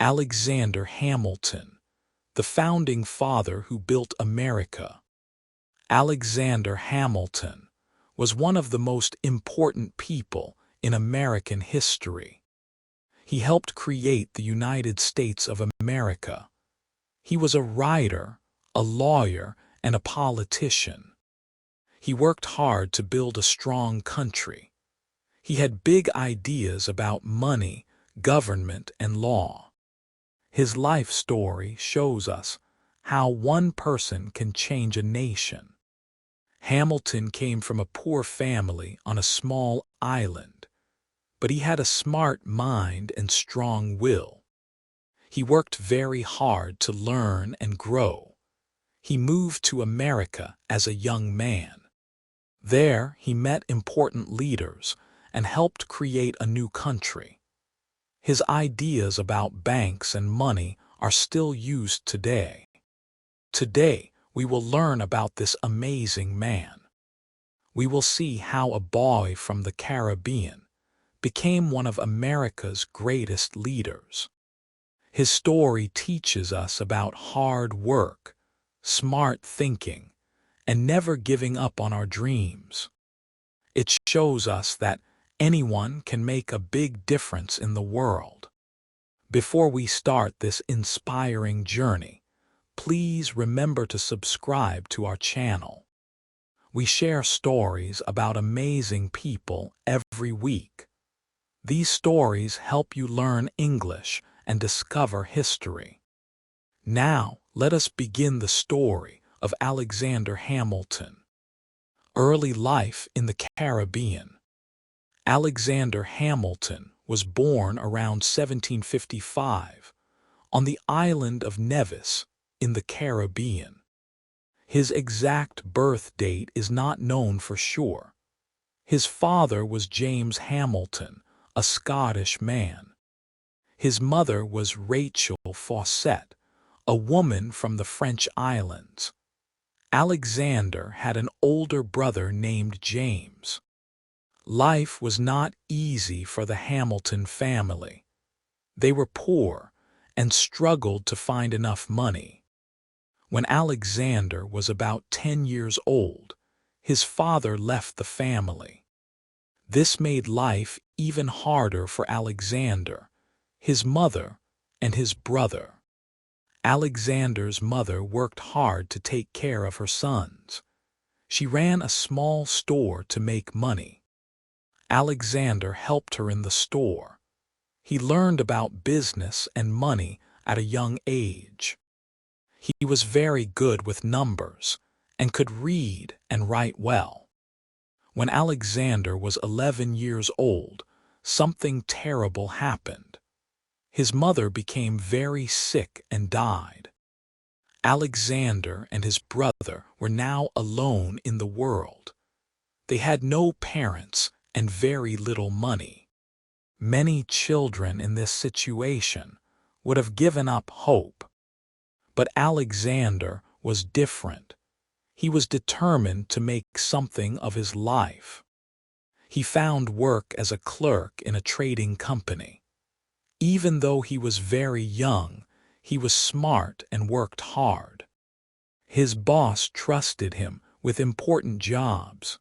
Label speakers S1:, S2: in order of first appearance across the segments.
S1: Alexander Hamilton, the founding father who built America. Alexander Hamilton was one of the most important people in American history. He helped create the United States of America. He was a writer, a lawyer, and a politician. He worked hard to build a strong country. He had big ideas about money, government, and law. His life story shows us how one person can change a nation. Hamilton came from a poor family on a small island, but he had a smart mind and strong will. He worked very hard to learn and grow. He moved to America as a young man. There, he met important leaders and helped create a new country. His ideas about banks and money are still used today. Today, we will learn about this amazing man. We will see how a boy from the Caribbean became one of America's greatest leaders. His story teaches us about hard work, smart thinking, and never giving up on our dreams. It shows us that anyone can make a big difference in the world. Before we start this inspiring journey, please remember to subscribe to our channel. We share stories about amazing people every week. These stories help you learn English and discover history. Now, let us begin the story of Alexander Hamilton. Early life in the Caribbean. Alexander Hamilton was born around 1755 on the island of Nevis in the Caribbean. His exact birth date is not known for sure. His father was James Hamilton, a Scottish man. His mother was Rachel Fawcett, a woman from the French islands. Alexander had an older brother named James. Life was not easy for the Hamilton family. They were poor and struggled to find enough money. When Alexander was about 10 years old, his father left the family. This made life even harder for Alexander, his mother, and his brother. Alexander's mother worked hard to take care of her sons. She ran a small store to make money. Alexander helped her in the store. He learned about business and money at a young age. He was very good with numbers and could read and write well. When Alexander was 11 years old, something terrible happened. His mother became very sick and died. Alexander and his brother were now alone in the world. They had no parents and very little money. Many children in this situation would have given up hope. But Alexander was different. He was determined to make something of his life. He found work as a clerk in a trading company. Even though he was very young, he was smart and worked hard. His boss trusted him with important jobs.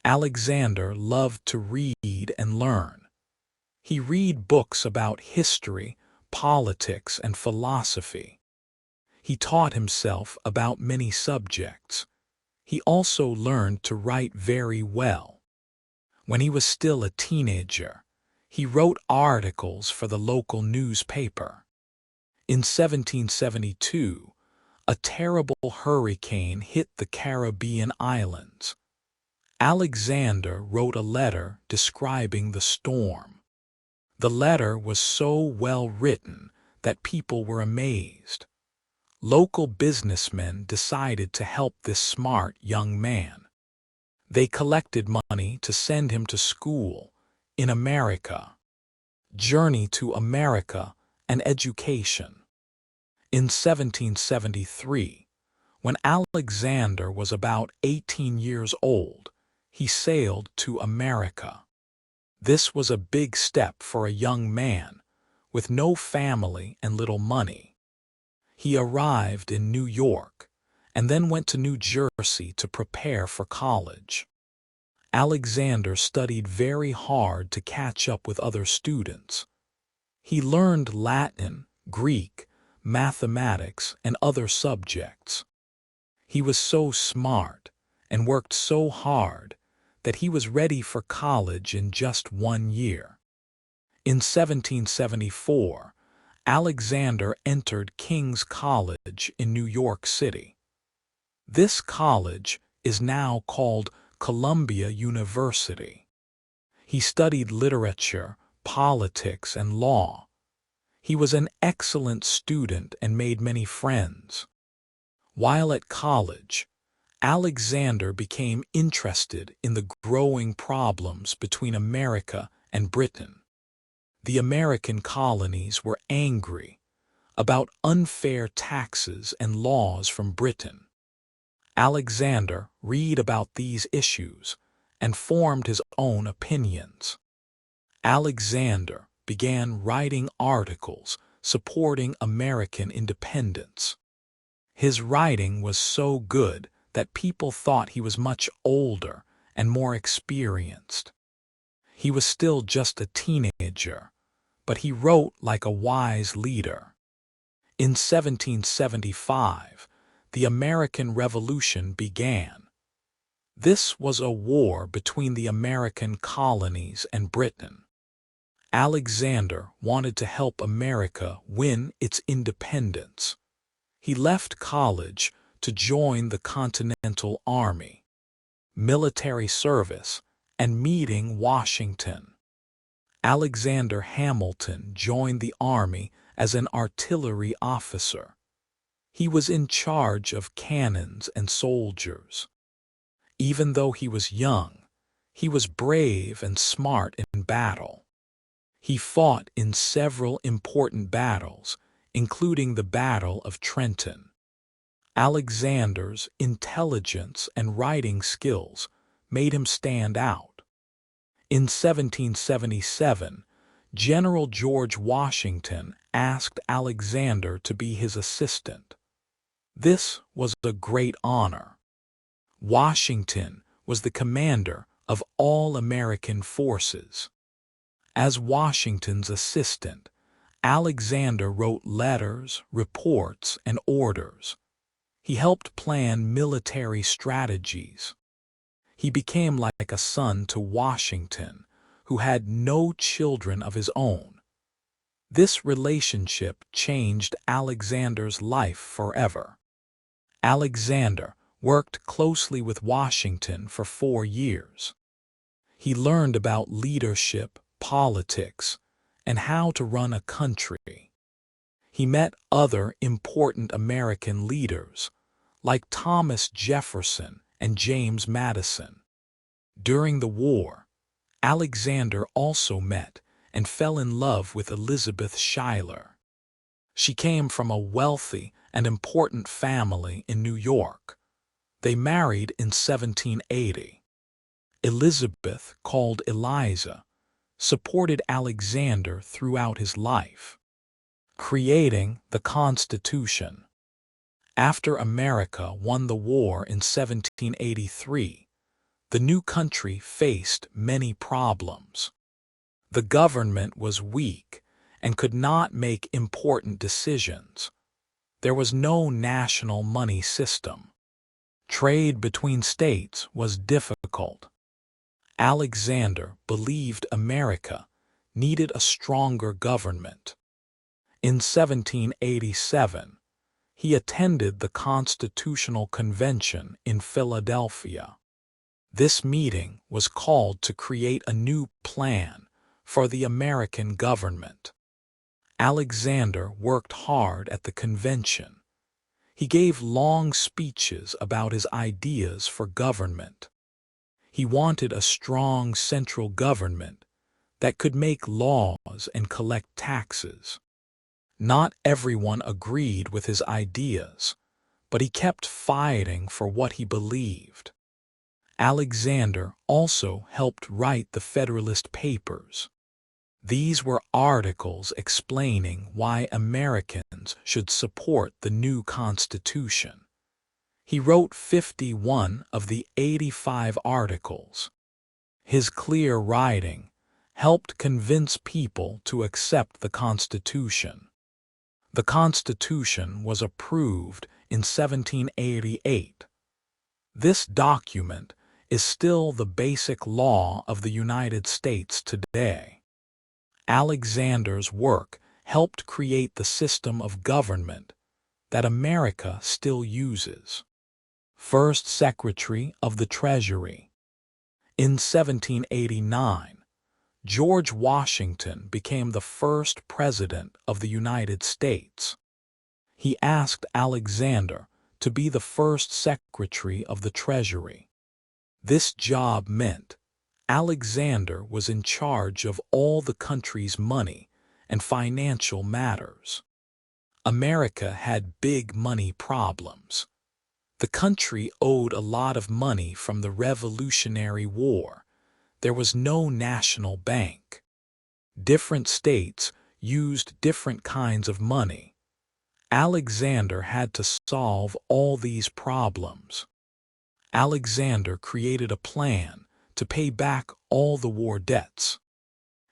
S1: Alexander loved to read and learn. He read books about history, politics, and philosophy. He taught himself about many subjects. He also learned to write very well. When he was still a teenager, he wrote articles for the local newspaper. In 1772, a terrible hurricane hit the Caribbean islands. Alexander wrote a letter describing the storm. The letter was so well written that people were amazed. Local businessmen decided to help this smart young man. They collected money to send him to school in America. Journey to America and education. In 1773, when Alexander was about 18 years old, he sailed to America. This was a big step for a young man, with no family and little money. He arrived in New York and then went to New Jersey to prepare for college. Alexander studied very hard to catch up with other students. He learned Latin, Greek, mathematics, and other subjects. He was so smart and worked so hard that he was ready for college in just 1 year. In 1774, Alexander entered King's College in New York City. This college is now called Columbia University. He studied literature, politics, and law. He was an excellent student and made many friends. While at college, Alexander became interested in the growing problems between America and Britain. The American colonies were angry about unfair taxes and laws from Britain. Alexander read about these issues and formed his own opinions. Alexander began writing articles supporting American independence. His writing was so good that people thought he was much older and more experienced. He was still just a teenager, but he wrote like a wise leader. In 1775, the American Revolution began. This was a war between the American colonies and Britain. Alexander wanted to help America win its independence. He left college to join the Continental Army, military service, and meeting Washington. Alexander Hamilton joined the army as an artillery officer. He was in charge of cannons and soldiers. Even though he was young, he was brave and smart in battle. He fought in several important battles, including the Battle of Trenton. Alexander's intelligence and writing skills made him stand out. In 1777, General George Washington asked Alexander to be his assistant. This was a great honor. Washington was the commander of all American forces. As Washington's assistant, Alexander wrote letters, reports, and orders. He helped plan military strategies. He became like a son to Washington, who had no children of his own. This relationship changed Alexander's life forever. Alexander worked closely with Washington for 4 years. He learned about leadership, politics, and how to run a country. He met other important American leaders, like Thomas Jefferson and James Madison. During the war, Alexander also met and fell in love with Elizabeth Schuyler. She came from a wealthy and important family in New York. They married in 1780. Elizabeth, called Eliza, supported Alexander throughout his life, creating the Constitution. After America won the war in 1783, the new country faced many problems. The government was weak and could not make important decisions. There was no national money system. Trade between states was difficult. Alexander believed America needed a stronger government. In 1787, he attended the Constitutional Convention in Philadelphia. This meeting was called to create a new plan for the American government. Alexander worked hard at the convention. He gave long speeches about his ideas for government. He wanted a strong central government that could make laws and collect taxes. Not everyone agreed with his ideas, but he kept fighting for what he believed. Alexander also helped write the Federalist Papers. These were articles explaining why Americans should support the new Constitution. He wrote 51 of the 85 articles. His clear writing helped convince people to accept the Constitution. The Constitution was approved in 1788. This document is still the basic law of the United States today. Alexander's work helped create the system of government that America still uses. First Secretary of the Treasury. In 1789, George Washington became the first President of the United States. He asked Alexander to be the first Secretary of the Treasury. This job meant Alexander was in charge of all the country's money and financial matters. America had big money problems. The country owed a lot of money from the Revolutionary War. There was no national bank. Different states used different kinds of money. Alexander had to solve all these problems. Alexander created a plan to pay back all the war debts.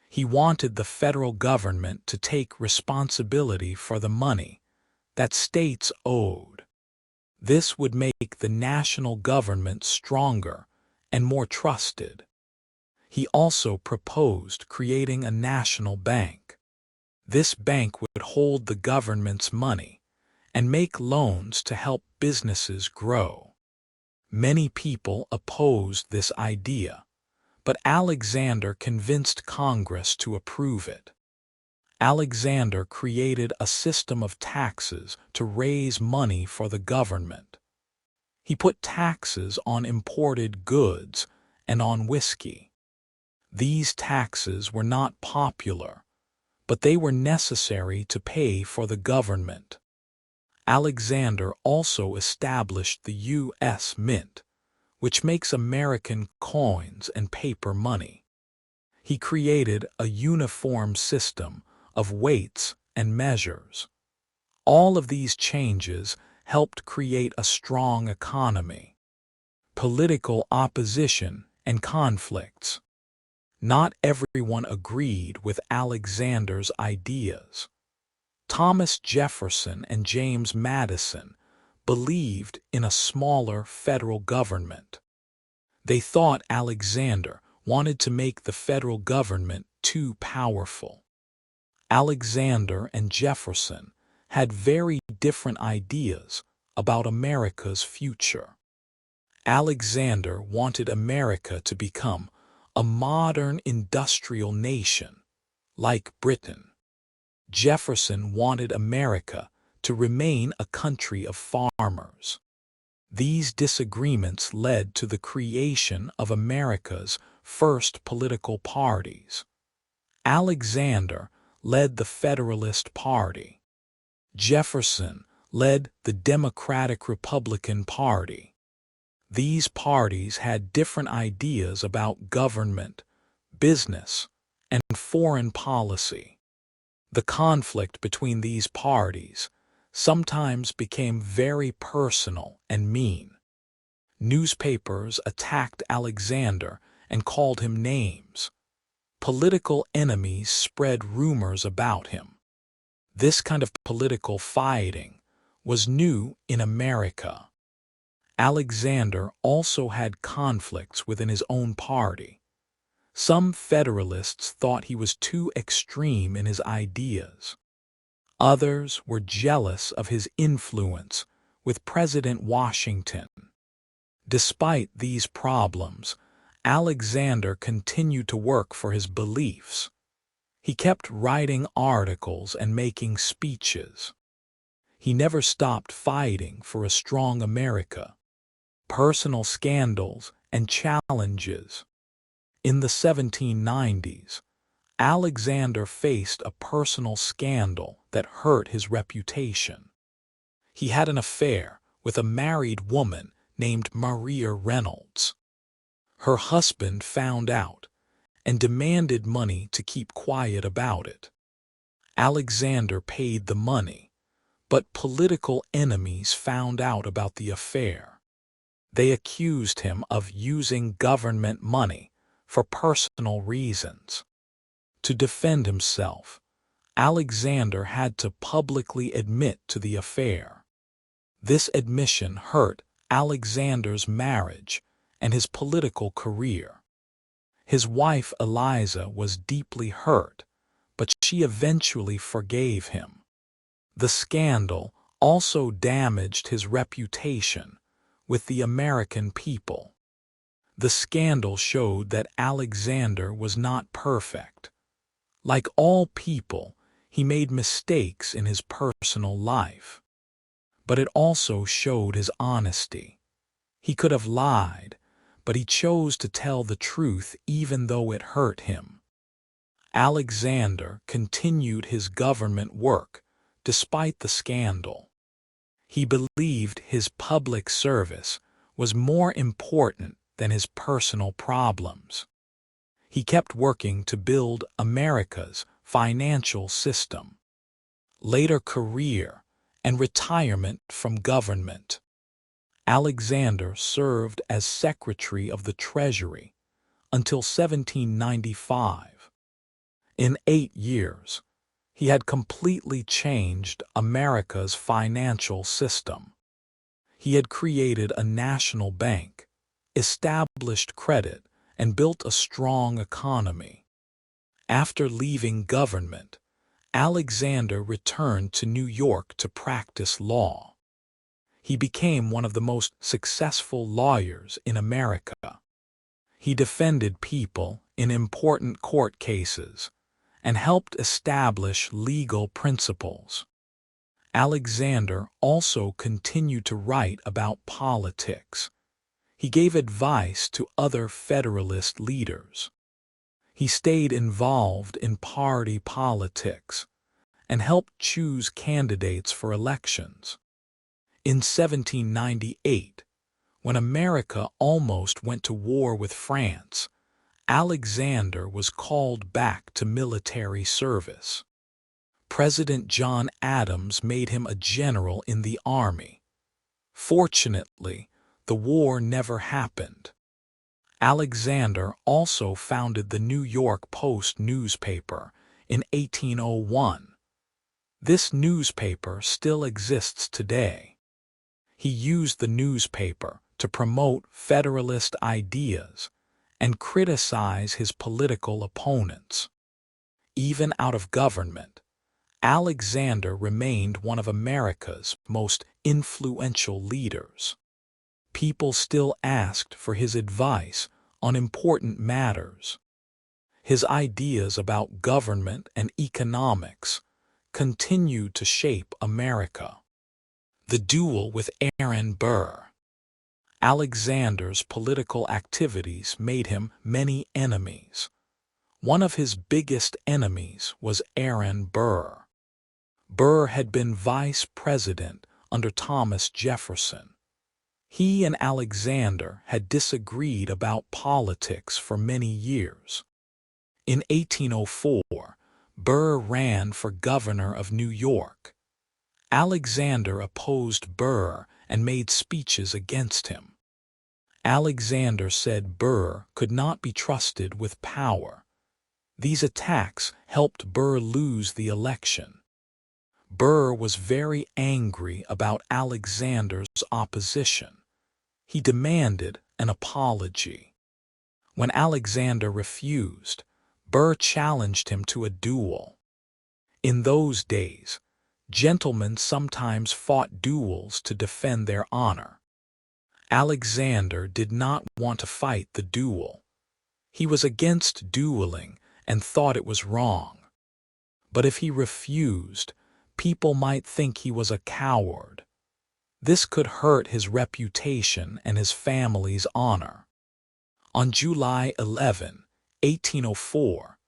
S1: He wanted the federal government to take responsibility for the money that states owed. This would make the national government stronger and more trusted. He also proposed creating a national bank. This bank would hold the government's money and make loans to help businesses grow. Many people opposed this idea, but Alexander convinced Congress to approve it. Alexander created a system of taxes to raise money for the government. He put taxes on imported goods and on whiskey. These taxes were not popular, but they were necessary to pay for the government. Alexander also established the U.S. Mint, which makes American coins and paper money. He created a uniform system of weights and measures. All of these changes helped create a strong economy. Political opposition and conflicts. Not everyone agreed with Alexander's ideas. Thomas Jefferson and James Madison believed in a smaller federal government. They thought Alexander wanted to make the federal government too powerful. Alexander and Jefferson had very different ideas about America's future. Alexander wanted America to become a modern industrial nation, like Britain. Jefferson wanted America to remain a country of farmers. These disagreements led to the creation of America's first political parties. Alexander led the Federalist Party. Jefferson led the Democratic-Republican Party. These parties had different ideas about government, business, and foreign policy. The conflict between these parties sometimes became very personal and mean. Newspapers attacked Alexander and called him names. Political enemies spread rumors about him. This kind of political fighting was new in America. Alexander also had conflicts within his own party. Some Federalists thought he was too extreme in his ideas. Others were jealous of his influence with President Washington. Despite these problems, Alexander continued to work for his beliefs. He kept writing articles and making speeches. He never stopped fighting for a strong America. Personal scandals and challenges. In the 1790s, Alexander faced a personal scandal that hurt his reputation. He had an affair with a married woman named Maria Reynolds. Her husband found out, and demanded money to keep quiet about it. Alexander paid the money, but political enemies found out about the affair. They accused him of using government money for personal reasons. To defend himself, Alexander had to publicly admit to the affair. This admission hurt Alexander's marriage and his political career. His wife Eliza was deeply hurt, but she eventually forgave him. The scandal also damaged his reputation with the American people. The scandal showed that Alexander was not perfect. Like all people, he made mistakes in his personal life. But it also showed his honesty. He could have lied, but he chose to tell the truth even though it hurt him. Alexander continued his government work despite the scandal. He believed his public service was more important than his personal problems. He kept working to build America's financial system. Later career and retirement from government. Alexander served as Secretary of the Treasury until 1795. In 8 years, he had completely changed America's financial system. He had created a national bank, established credit, and built a strong economy. After leaving government, Alexander returned to New York to practice law. He became one of the most successful lawyers in America. He defended people in important court cases and helped establish legal principles. Alexander also continued to write about politics. He gave advice to other Federalist leaders. He stayed involved in party politics and helped choose candidates for elections. In 1798, when America almost went to war with France, Alexander was called back to military service. President John Adams made him a general in the army. Fortunately, the war never happened. Alexander also founded the New York Post newspaper in 1801. This newspaper still exists today. He used the newspaper to promote Federalist ideas and criticize his political opponents. Even out of government, Alexander remained one of America's most influential leaders. People still asked for his advice on important matters. His ideas about government and economics continued to shape America. The duel with Aaron Burr. Alexander's political activities made him many enemies. One of his biggest enemies was Aaron Burr. Burr had been vice president under Thomas Jefferson. He and Alexander had disagreed about politics for many years. In 1804, Burr ran for governor of New York. Alexander opposed Burr and made speeches against him. Alexander said Burr could not be trusted with power. These attacks helped Burr lose the election. Burr was very angry about Alexander's opposition. He demanded an apology. When Alexander refused, Burr challenged him to a duel. In those days, gentlemen sometimes fought duels to defend their honor. Alexander did not want to fight the duel. He was against dueling and thought it was wrong. But if he refused, people might think he was a coward. This could hurt his reputation and his family's honor. On July 11, 1804,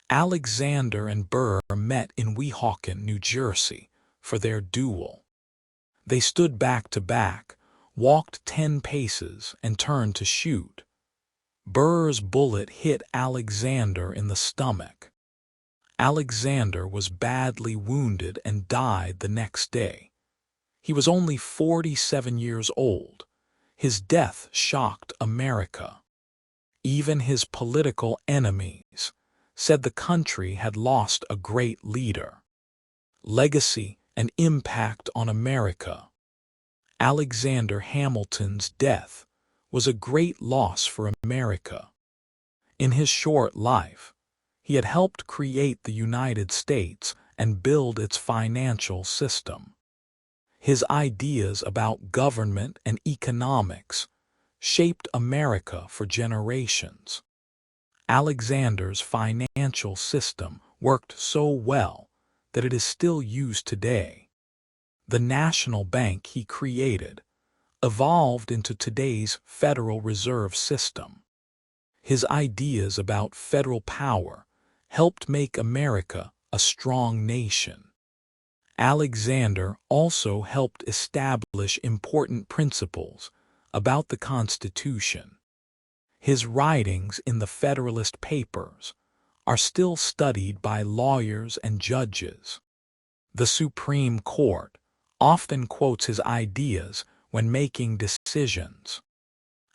S1: Alexander and Burr met in Weehawken, New Jersey, for their duel. They stood back to back, walked 10 paces, and turned to shoot. Burr's bullet hit Alexander in the stomach. Alexander was badly wounded and died the next day. He was only 47 years old. His death shocked America. Even his political enemies said the country had lost a great leader. Legacy and impact on America. Alexander Hamilton's death was a great loss for America. In his short life, he had helped create the United States and build its financial system. His ideas about government and economics shaped America for generations. Alexander's financial system worked so well that it is still used today. The national bank he created evolved into today's Federal Reserve System. His ideas about federal power helped make America a strong nation. Alexander also helped establish important principles about the Constitution. His writings in the Federalist Papers are still studied by lawyers and judges. The Supreme Court often quotes his ideas when making decisions.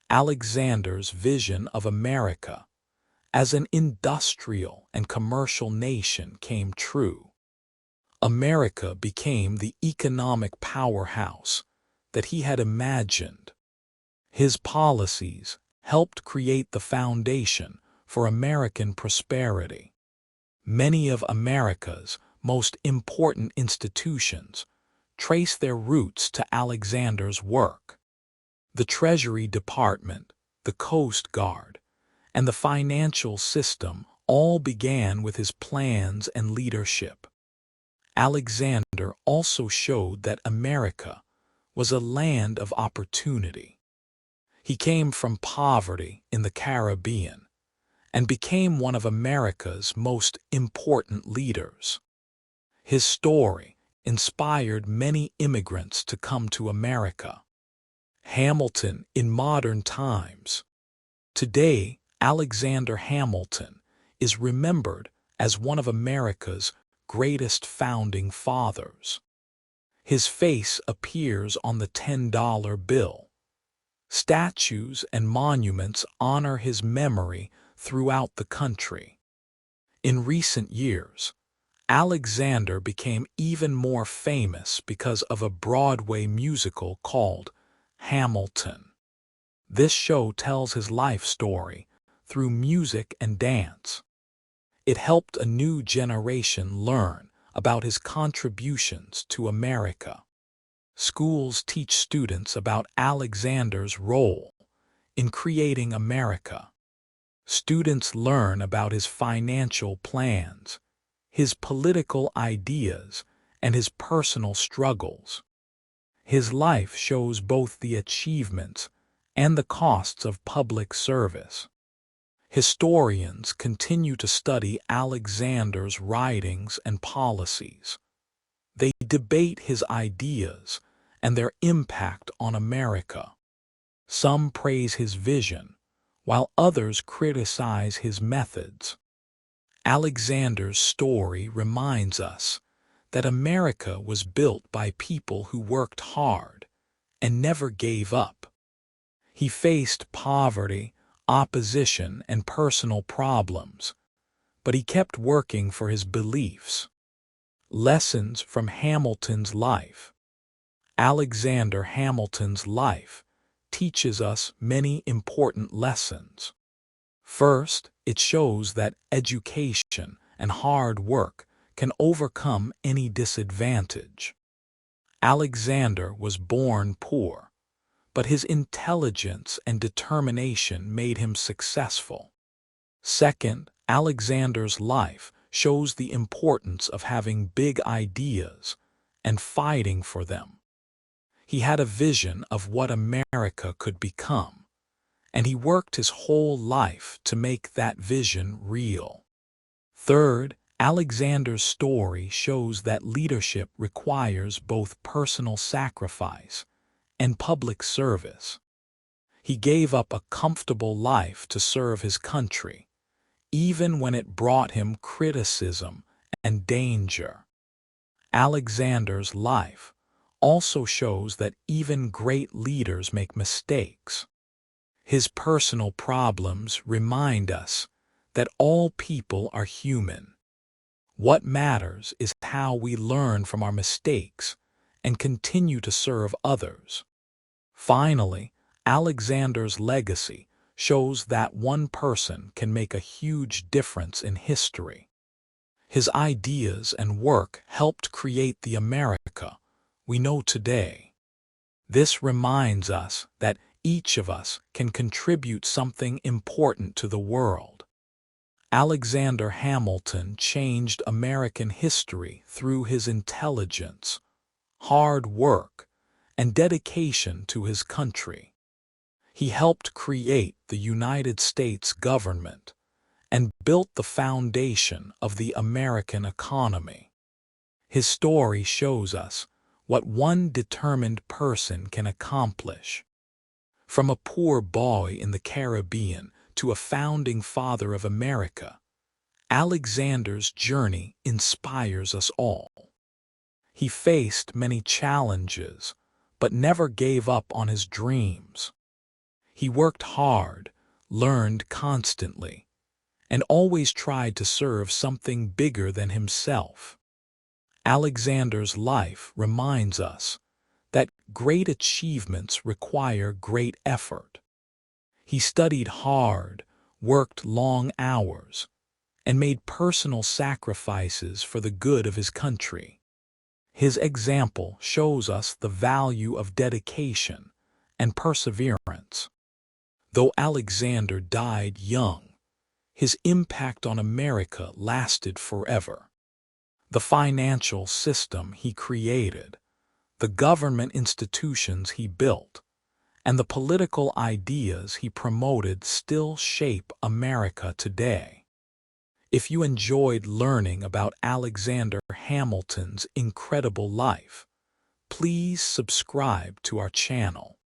S1: Alexander's vision of America as an industrial and commercial nation came true. America became the economic powerhouse that he had imagined. His policies helped create the foundation for American prosperity. Many of America's most important institutions trace their roots to Alexander's work. The Treasury Department, the Coast Guard, and the financial system all began with his plans and leadership. Alexander also showed that America was a land of opportunity. He came from poverty in the Caribbean and became one of America's most important leaders. His story inspired many immigrants to come to America. Hamilton in modern times. Today, Alexander Hamilton is remembered as one of America's greatest founding fathers. His face appears on the $10 bill. Statues and monuments honor his memory throughout the country. In recent years, Alexander became even more famous because of a Broadway musical called Hamilton. This show tells his life story through music and dance. It helped a new generation learn about his contributions to America. Schools teach students about Alexander's role in creating America. Students learn about his financial plans, his political ideas, and his personal struggles. His life shows both the achievements and the costs of public service. Historians continue to study Alexander's writings and policies. They debate his ideas and their impact on America. Some praise his vision, while others criticize his methods. Alexander's story reminds us that America was built by people who worked hard and never gave up. He faced poverty, opposition, and personal problems, but he kept working for his beliefs. Lessons from Hamilton's life. Alexander Hamilton's life teaches us many important lessons. First, it shows that education and hard work can overcome any disadvantage. Alexander was born poor, but his intelligence and determination made him successful. Second, Alexander's life shows the importance of having big ideas and fighting for them. He had a vision of what America could become, and he worked his whole life to make that vision real. Third, Alexander's story shows that leadership requires both personal sacrifice and public service. He gave up a comfortable life to serve his country, even when it brought him criticism and danger. Alexander's life also shows that even great leaders make mistakes. His personal problems remind us that all people are human. What matters is how we learn from our mistakes and continue to serve others. Finally, Alexander's legacy shows that one person can make a huge difference in history. His ideas and work helped create the America we know today. This reminds us that each of us can contribute something important to the world. Alexander Hamilton changed American history through his intelligence, hard work, and dedication to his country. He helped create the United States government and built the foundation of the American economy. His story shows us what one determined person can accomplish. From a poor boy in the Caribbean to a founding father of America, Alexander's journey inspires us all. He faced many challenges, but never gave up on his dreams. He worked hard, learned constantly, and always tried to serve something bigger than himself. Alexander's life reminds us that great achievements require great effort. He studied hard, worked long hours, and made personal sacrifices for the good of his country. His example shows us the value of dedication and perseverance. Though Alexander died young, his impact on America lasted forever. The financial system he created, the government institutions he built, and the political ideas he promoted still shape America today. If you enjoyed learning about Alexander Hamilton's incredible life, please subscribe to our channel.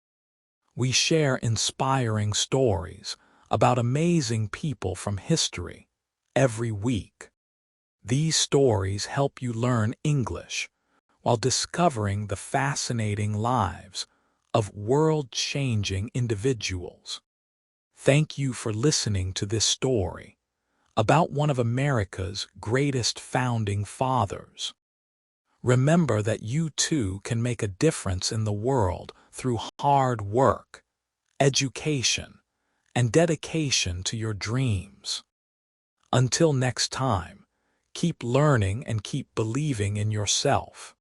S1: We share inspiring stories about amazing people from history every week. These stories help you learn English while discovering the fascinating lives of world-changing individuals. Thank you for listening to this story about one of America's greatest founding fathers. Remember that you too can make a difference in the world through hard work, education, and dedication to your dreams. Until next time, keep learning and keep believing in yourself.